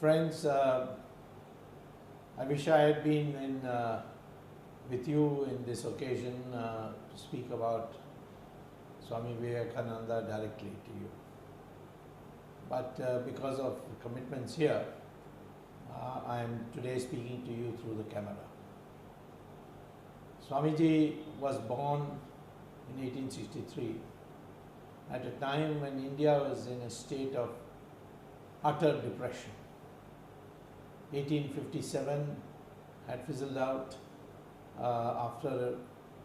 Friends, I wish I had been with you in this occasion to speak about Swami Vivekananda directly to you. But because of commitments here, I am today speaking to you through the camera. Swamiji was born in 1863 at a time when India was in a state of utter depression. 1857 had fizzled out after a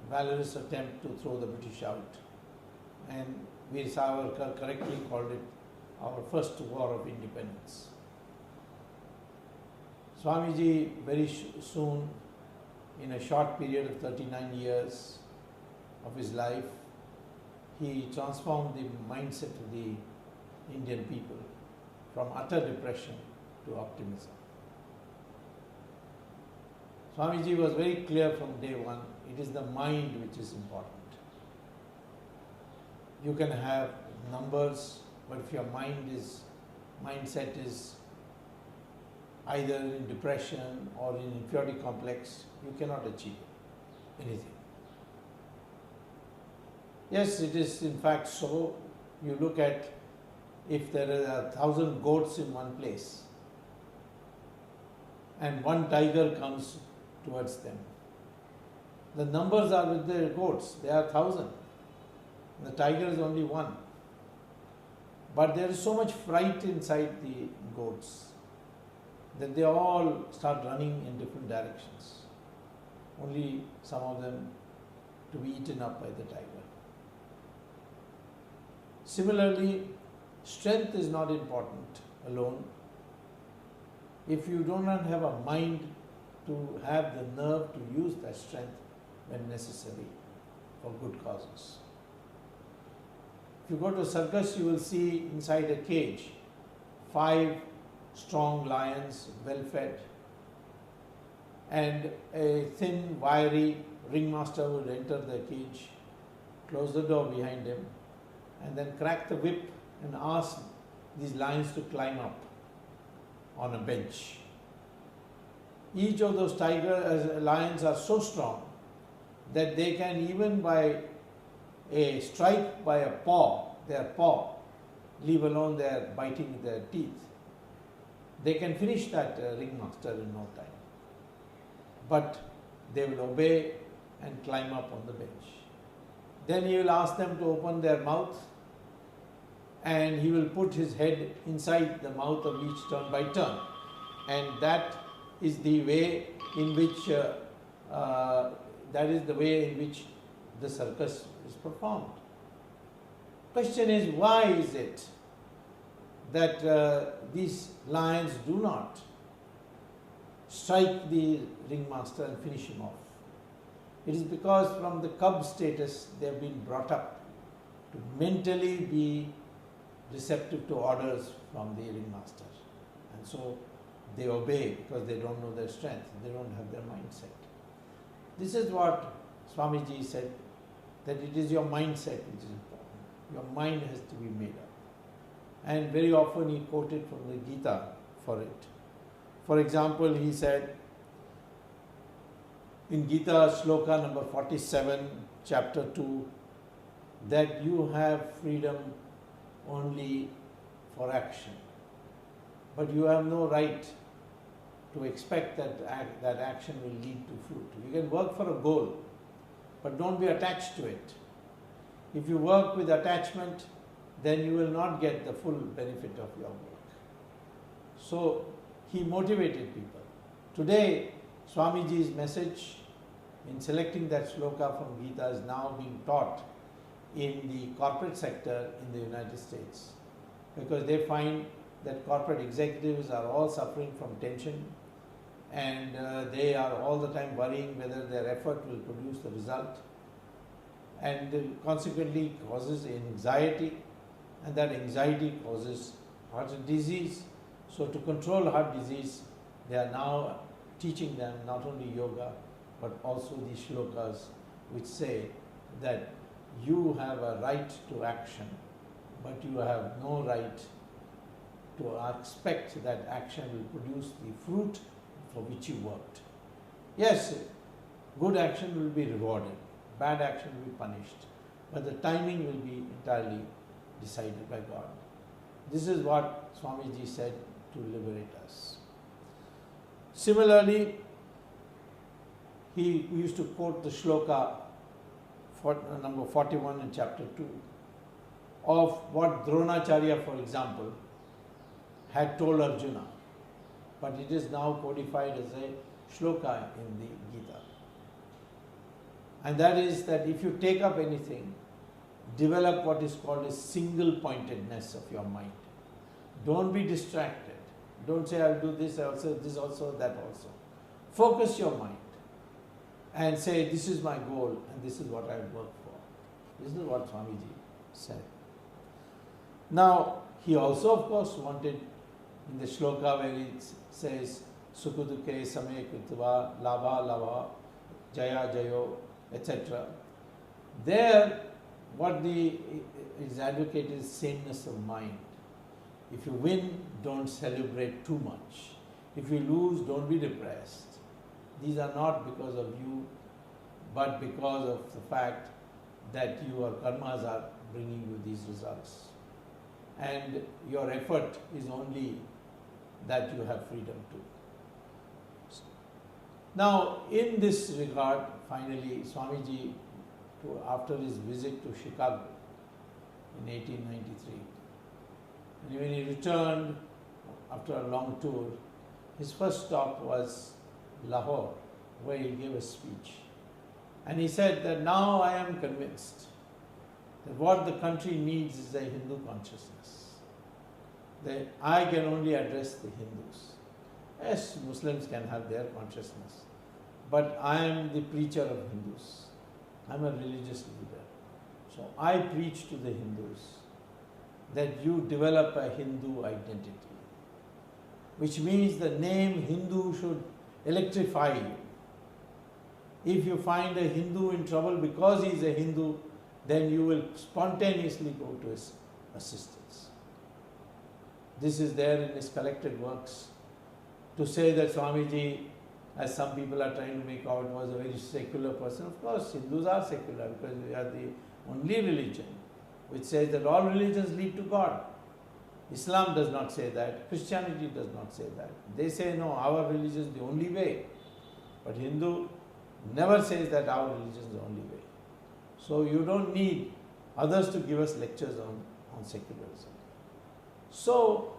valorous attempt to throw the British out, and Veer Savarkar correctly called it our first war of independence. Swamiji very soon, in a short period of 39 years of his life, he transformed the mindset of the Indian people from utter depression to optimism. Swamiji was very clear from day one, it is the mind which is important. You can have numbers, but if your mindset is either in depression or in inferiority complex, you cannot achieve anything. Yes, it is in fact so. You look at, if there are 1,000 goats in one place and one tiger comes towards them, the numbers are with the goats, they are 1,000. The tiger is only one. But there is so much fright inside the goats that they all start running in different directions. Only some of them to be eaten up by the tiger. Similarly, strength is not important alone. If you do not have a mind to have the nerve to use that strength when necessary for good causes. If you go to a circus, you will see inside a cage 5 strong lions, well fed, and a thin, wiry ringmaster would enter the cage, close the door behind him, and then crack the whip and ask these lions to climb up on a bench. Each of those lions are so strong that they can, even by a strike by a paw, their paw, leave alone their biting their teeth, they can finish that ringmaster in no time. But they will obey and climb up on the bench. Then he will ask them to open their mouth, and he will put his head inside the mouth of each turn by turn. And that is the way in which the circus is performed. Question is, why is it that these lions do not strike the ringmaster and finish him off? It is because from the cub status they have been brought up to mentally be receptive to orders from the ringmaster, and so they obey because they don't know their strength, they don't have their mindset. This is what Swamiji said, that it is your mindset which is important. Your mind has to be made up. And very often he quoted from the Gita for it. For example, he said in Gita Shloka number 47, chapter 2, that you have freedom only for action, but you have no right to expect that action will lead to fruit. You can work for a goal, but don't be attached to it. If you work with attachment, then you will not get the full benefit of your work. So he motivated people. Today, Swamiji's message in selecting that shloka from Gita is now being taught in the corporate sector in the United States, because they find that corporate executives are all suffering from tension, and they are all the time worrying whether their effort will produce the result, and consequently causes anxiety, and that anxiety causes heart disease. So to control heart disease, they are now teaching them not only yoga but also these shlokas which say that you have a right to action, but you have no right to expect that action will produce the fruit for which you worked. Yes, good action will be rewarded, bad action will be punished, but the timing will be entirely decided by God. This is what Swamiji said to liberate us. Similarly, he used to quote the shloka number 41 in chapter 2 of what Dronacharya, for example, had told Arjuna, but it is now codified as a shloka in the Gita. And that is that if you take up anything, develop what is called a single pointedness of your mind. Don't be distracted. Don't say, I'll do this also, that also. Focus your mind and say, this is my goal and this is what I work for. This is what Swamiji said. Now, he also, of course, wanted in the shloka where it says, Sukuduke same kritva, lava lava, jaya jayo, etc. There, what is advocated is sameness of mind. If you win, don't celebrate too much. If you lose, don't be depressed. These are not because of you, but because of the fact that your karmas are bringing you these results. And your effort is only that you have freedom to. Now, in this regard, finally, Swamiji, after his visit to Chicago in 1893, and when he returned after a long tour, his first stop was Lahore, where he gave a speech. And he said that now I am convinced that what the country needs is a Hindu consciousness. That I can only address the Hindus. Yes, Muslims can have their consciousness, but I am the preacher of Hindus. I am a religious leader. So I preach to the Hindus that you develop a Hindu identity, which means the name Hindu should electrify you. If you find a Hindu in trouble because he is a Hindu, then you will spontaneously go to his assistance. This is there in his collected works. To say that Swamiji, as some people are trying to make out, was a very secular person. Of course, Hindus are secular because we are the only religion which says that all religions lead to God. Islam does not say that. Christianity does not say that. They say, no, our religion is the only way. But Hindu never says that our religion is the only way. So you don't need others to give us lectures on secularism. So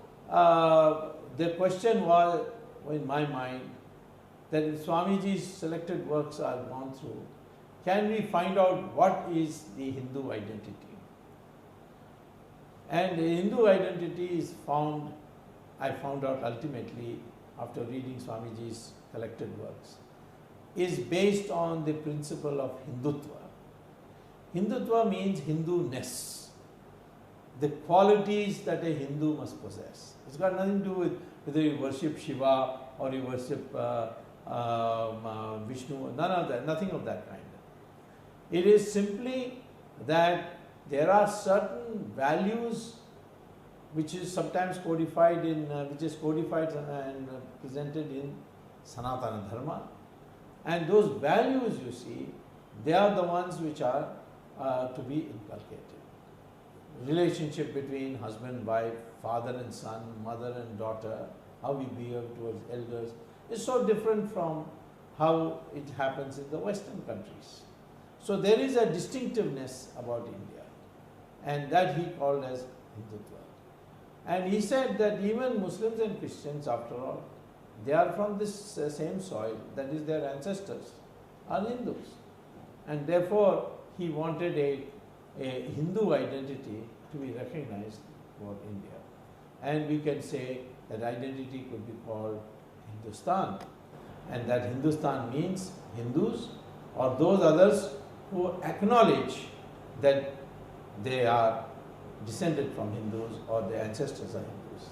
the question was in my mind that if Swamiji's selected works are gone through, can we find out what is the Hindu identity? And the Hindu identity is found, I found out ultimately after reading Swamiji's collected works, is based on the principle of Hindutva. Hindutva means Hindu-ness, the qualities that a Hindu must possess. It's got nothing to do with whether you worship Shiva or you worship Vishnu, none of that, nothing of that kind. It is simply that there are certain values which is sometimes codified and presented in Sanatana Dharma. And those values, you see, they are the ones which are to be inculcated. Relationship between husband, wife, father and son, mother and daughter, how we behave towards elders, is so different from how it happens in the Western countries. So there is a distinctiveness about India, and that he called as Hindutva. And he said that even Muslims and Christians, after all, they are from this same soil, that is their ancestors are Hindus. And therefore he wanted a Hindu identity to be recognized for India. And we can say that identity could be called Hindustan. And that Hindustan means Hindus or those others who acknowledge that they are descended from Hindus or their ancestors are Hindus.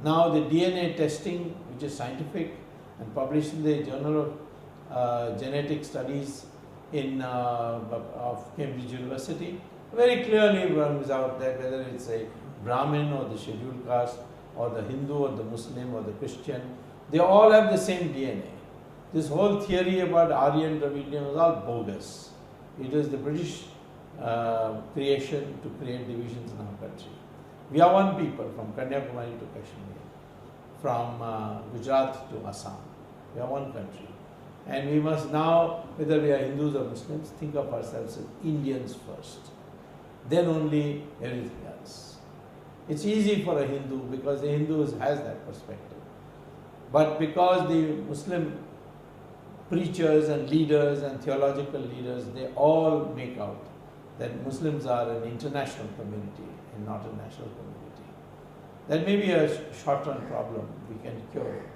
Now the DNA testing, which is scientific and published in the Journal of Genetic Studies of Cambridge University, very clearly brings out that whether it's a Brahmin or the scheduled caste, or the Hindu or the Muslim or the Christian, they all have the same DNA. This whole theory about Aryan Dravidian was all bogus. It is the British creation to create divisions in our country. We are one people from Kanyakumari to Kashmir, from Gujarat to Assam. We are one country. And we must now, whether we are Hindus or Muslims, think of ourselves as Indians first. Then only everything else. It's easy for a Hindu because the Hindu has that perspective. But because the Muslim preachers and leaders and theological leaders, they all make out that Muslims are an international community and not a national community. That may be a short-run problem. We can cure it.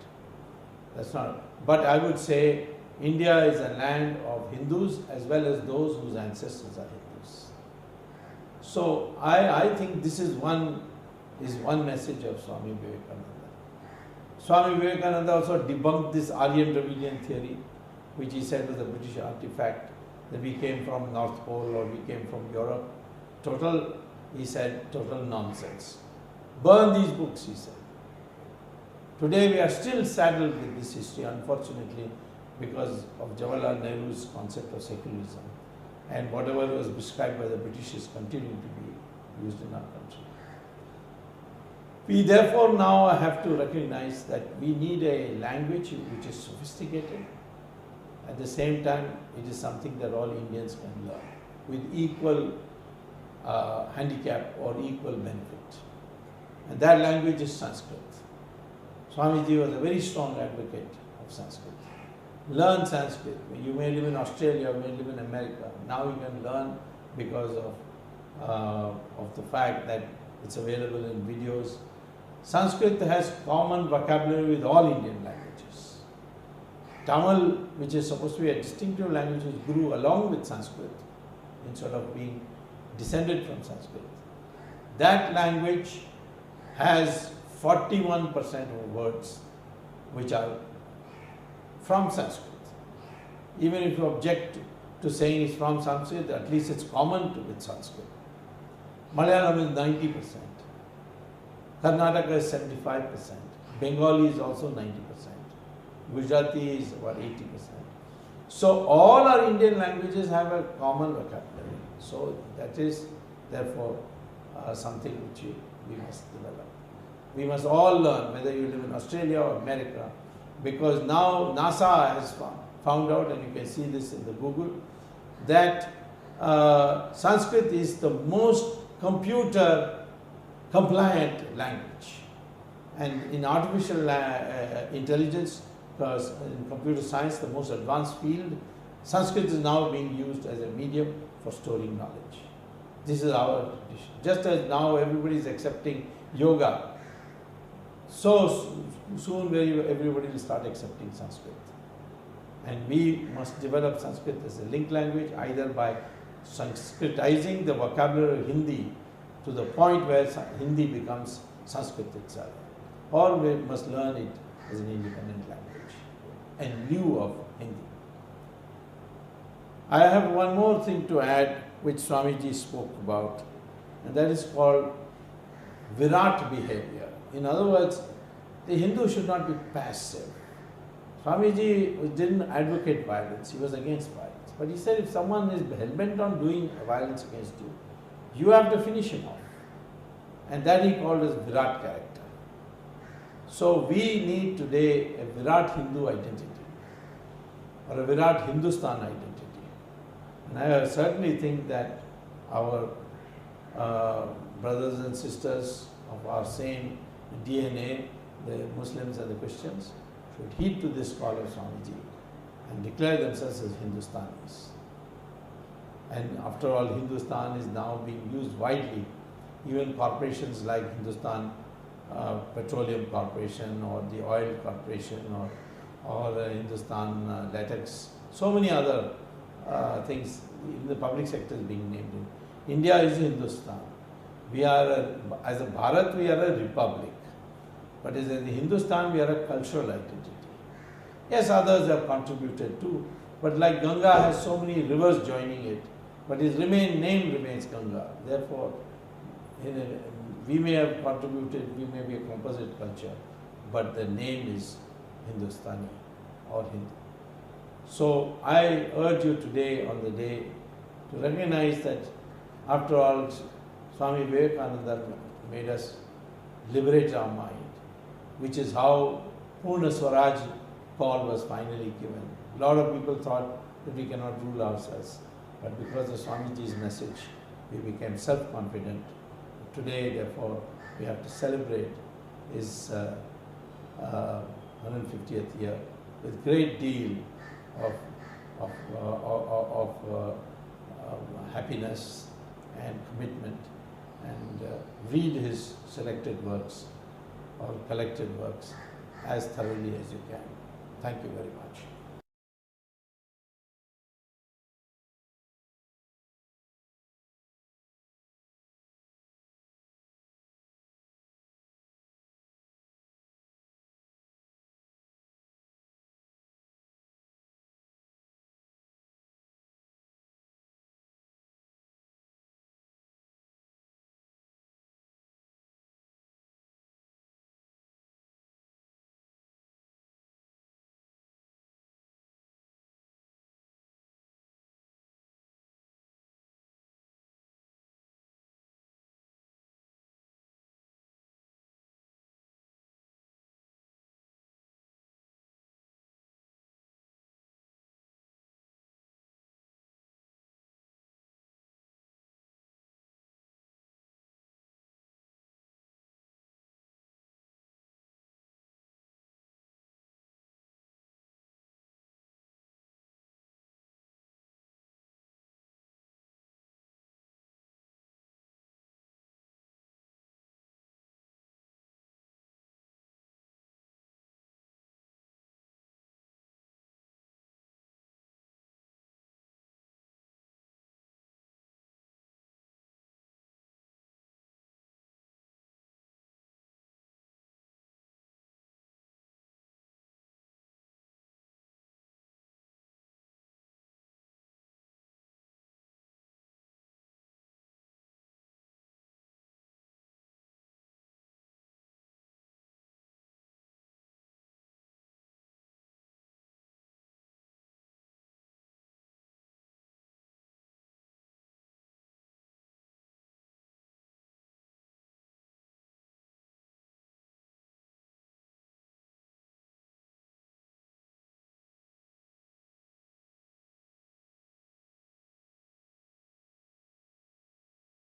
That's not. But I would say India is a land of Hindus as well as those whose ancestors are Hindus. So I think this is one message of Swami Vivekananda. Swami Vivekananda also debunked this Aryan Dravidian theory, which he said was a British artifact, that we came from North Pole or we came from Europe. He said, total nonsense. Burn these books, he said. Today we are still saddled with this history, unfortunately, because of Jawaharlal Nehru's concept of secularism. And whatever was prescribed by the British is continuing to be used in our country. We therefore now have to recognize that we need a language which is sophisticated. At the same time, it is something that all Indians can learn with equal handicap or equal benefit. And that language is Sanskrit. Swamiji was a very strong advocate of Sanskrit. Learn Sanskrit. You may live in Australia, you may live in America. Now you can learn because of the fact that it's available in videos. Sanskrit has common vocabulary with all Indian languages. Tamil, which is supposed to be a distinctive language, which grew along with Sanskrit instead of being descended from Sanskrit. That language has 41% of words which are from Sanskrit. Even if you object to saying it's from Sanskrit, at least it's common with Sanskrit. Malayalam is 90%. Karnataka is 75%. Bengali is also 90%. Gujarati is about 80%. So all our Indian languages have a common vocabulary. So that is therefore something which we must develop. We must all learn, whether you live in Australia or America, because now NASA has found out, and you can see this in the Google, that Sanskrit is the most computer compliant language. And in artificial intelligence, because in computer science, the most advanced field, Sanskrit is now being used as a medium for storing knowledge. This is our tradition. Just as now everybody is accepting yoga, so soon everybody will start accepting Sanskrit. And we must develop Sanskrit as a link language, either by Sanskritizing the vocabulary of Hindi to the point where Hindi becomes Sanskrit itself, or we must learn it as an independent language in lieu of Hindi. I have one more thing to add which Swamiji spoke about, and that is called Virat behavior. In other words, the Hindu should not be passive. Swamiji didn't advocate violence, he was against violence. But he said if someone is hell-bent on doing violence against you, you have to finish him off. And that he called as Virat character. So we need today a Virat Hindu identity, or a Virat Hindustan identity. And I certainly think that our brothers and sisters of our same DNA, the Muslims and the Christians, should heed to this call of Swamiji and declare themselves as Hindustanis. And after all, Hindustan is now being used widely. Even corporations like Hindustan Petroleum Corporation or the Oil Corporation or Hindustan Latex, so many other things in the public sector is being named in. India is Hindustan. We are, as a Bharat, we are a republic. But as a Hindustan, we are a cultural identity. Yes, others have contributed too. But like Ganga has so many rivers joining it, but its name remains Ganga. Therefore, we may have contributed, we may be a composite culture, but the name is Hindustani or Hindu. So I urge you today on the day to recognize that after all, Swami Vivekananda made us liberate our mind, which is how Purna Swaraj call was finally given. A lot of people thought that we cannot rule ourselves, but because of Swamiji's message, we became self-confident. Today, therefore, we have to celebrate his 150th year with great deal of happiness and commitment, and read his selected works or collected works as thoroughly as you can. Thank you very much.